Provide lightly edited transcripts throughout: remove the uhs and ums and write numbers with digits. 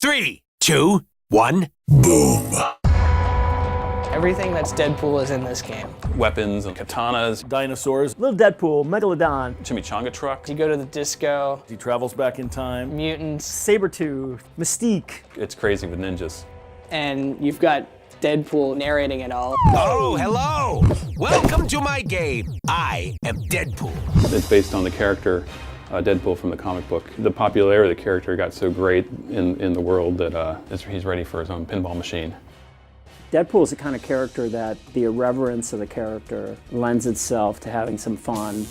3, 2, 1, boom. Everything that's Deadpool is in this game. Weapons and katanas. Dinosaurs. Little Deadpool, Megalodon. Chimichanga truck. You go to the disco. He travels back in time. Mutants. Sabretooth. Mystique. It's crazy with ninjas. And you've got Deadpool narrating it all. Oh, hello. Welcome to my game. I am Deadpool. It's based on the character Deadpool from the comic book. The popularity of the character got so great in the world that he's ready for his own pinball machine. Deadpool is the kind of character that the irreverence of the character lends itself to having some fun.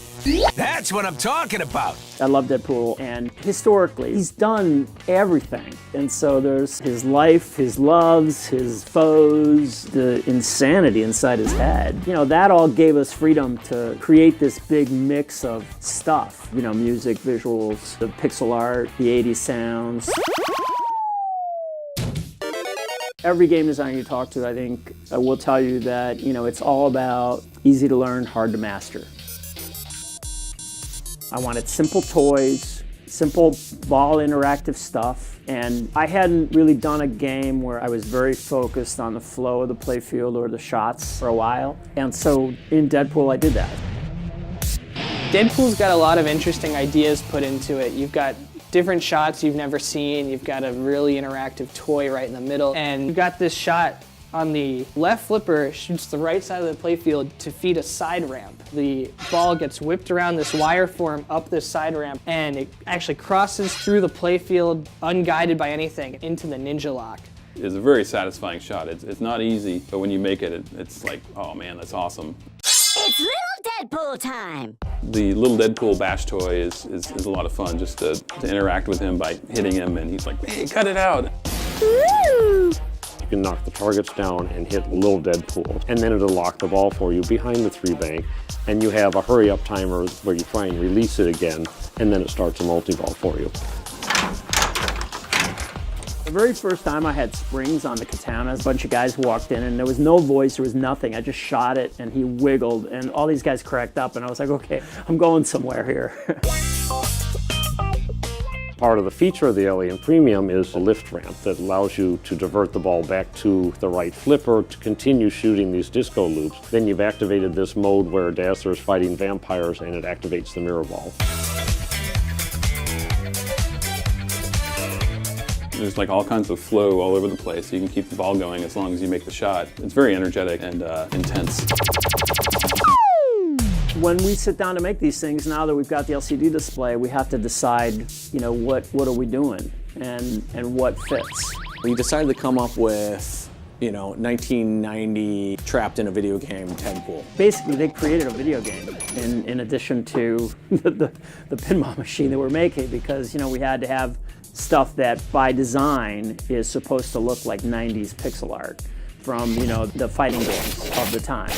That's what I'm talking about. I love Deadpool, and historically, he's done everything. And so there's his life, his loves, his foes, the insanity inside his head. You know, that all gave us freedom to create this big mix of stuff. You know, music, visuals, the pixel art, the 80s sounds. Every game designer you talk to, I think, will tell you that, you know, it's all about easy to learn, hard to master. I wanted simple toys, simple ball interactive stuff, and I hadn't really done a game where I was very focused on the flow of the playfield or the shots for a while. And so in Deadpool, I did that. Deadpool's got a lot of interesting ideas put into it. You've got different shots you've never seen. You've got a really interactive toy right in the middle. And you've got this shot on the left flipper, shoots the right side of the playfield to feed a side ramp. The ball gets whipped around this wire form up this side ramp, and it actually crosses through the playfield unguided by anything into the ninja lock. It's a very satisfying shot. It's not easy, but when you make it, it's like, oh man, that's awesome. It's Little Deadpool time! The little Deadpool bash toy is a lot of fun, just to interact with him by hitting him, and he's like, hey, cut it out. Woo! You can knock the targets down and hit little Deadpool, and then it'll lock the ball for you behind the 3-bank, and you have a hurry-up timer where you try and release it again, and then it starts a multi-ball for you. The very first time I had springs on the katanas, a bunch of guys walked in and there was no voice, there was nothing. I just shot it and he wiggled and all these guys cracked up and I was like, okay, I'm going somewhere here. Part of the feature of the Alien Premium is a lift ramp that allows you to divert the ball back to the right flipper to continue shooting these disco loops. Then you've activated this mode where Dazzler is fighting vampires and it activates the mirror ball. There's like all kinds of flow all over the place. You can keep the ball going as long as you make the shot. It's very energetic and intense. When we sit down to make these things, now that we've got the LCD display, we have to decide, you know, what are we doing and what fits. We decided to come up with, you know, 1990 trapped in a video game Deadpool. Basically, they created a video game in addition to the pinball machine that we're making because, you know, we had to have stuff that by design is supposed to look like 90s pixel art from, you know, the fighting games of the time.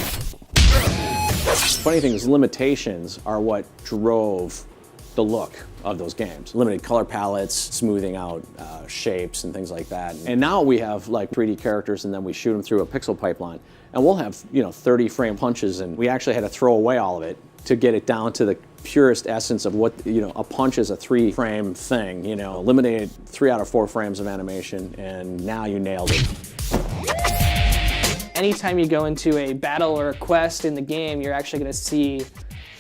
Funny thing is, limitations are what drove the look of those games. Limited color palettes, smoothing out shapes and things like that. And now we have like 3D characters and then we shoot them through a pixel pipeline. And we'll have, you know, 30 frame punches and we actually had to throw away all of it to get it down to the purest essence of what, you know, a punch is a 3-frame thing, you know, eliminated 3 out of 4 frames of animation and now you nailed it. Anytime you go into a battle or a quest in the game, you're actually going to see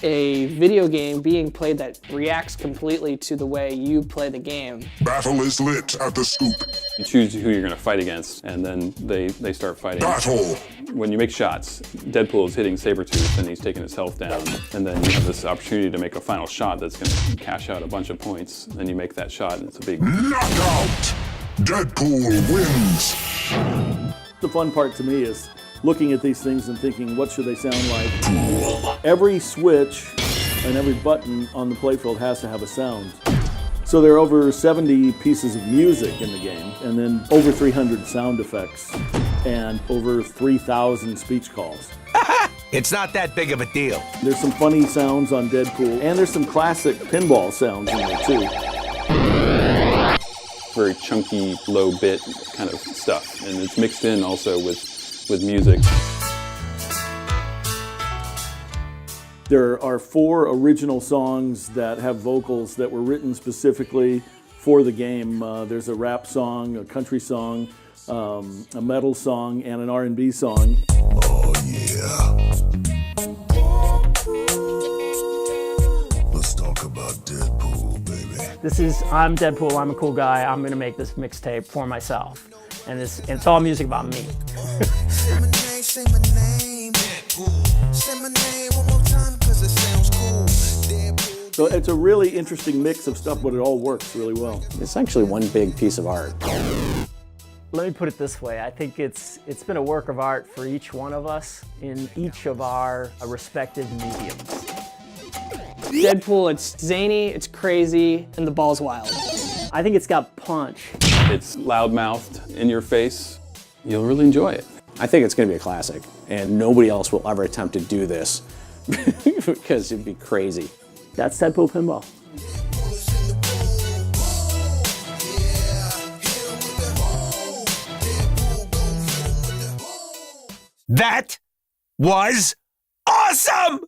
a video game being played that reacts completely to the way you play the game. Battle is lit at the scoop. You choose who you're going to fight against, and then they start fighting. Battle! When you make shots, Deadpool is hitting Sabretooth, and he's taking his health down. And then you have this opportunity to make a final shot that's going to cash out a bunch of points. Then you make that shot, and it's a big knockout! Deadpool wins! The fun part to me is looking at these things and thinking, what should they sound like? Every switch and every button on the playfield has to have a sound. So there are over 70 pieces of music in the game, and then over 300 sound effects, and over 3,000 speech calls. It's not that big of a deal. There's some funny sounds on Deadpool, and there's some classic pinball sounds in there too. very chunky, low bit kind of stuff, and it's mixed in also with music. There are 4 original songs that have vocals that were written specifically for the game. There's a rap song, a country song, a metal song, and an R&B song. Oh yeah. Let's talk about Deadpool, baby. This is, I'm Deadpool, I'm a cool guy, I'm gonna make this mixtape for myself. And it's all music about me. Say my name, Deadpool. Say my name one more time, cause it sounds cool. Deadpool. So it's a really interesting mix of stuff, but it all works really well. It's actually one big piece of art. Let me put it this way, I think it's been a work of art for each one of us in each of our respective mediums. Deadpool, it's zany, it's crazy, and the ball's wild. I think it's got punch. It's loudmouthed, in your face. You'll really enjoy it. I think it's going to be a classic, and nobody else will ever attempt to do this because it'd be crazy. That's Deadpool Pinball. That was awesome!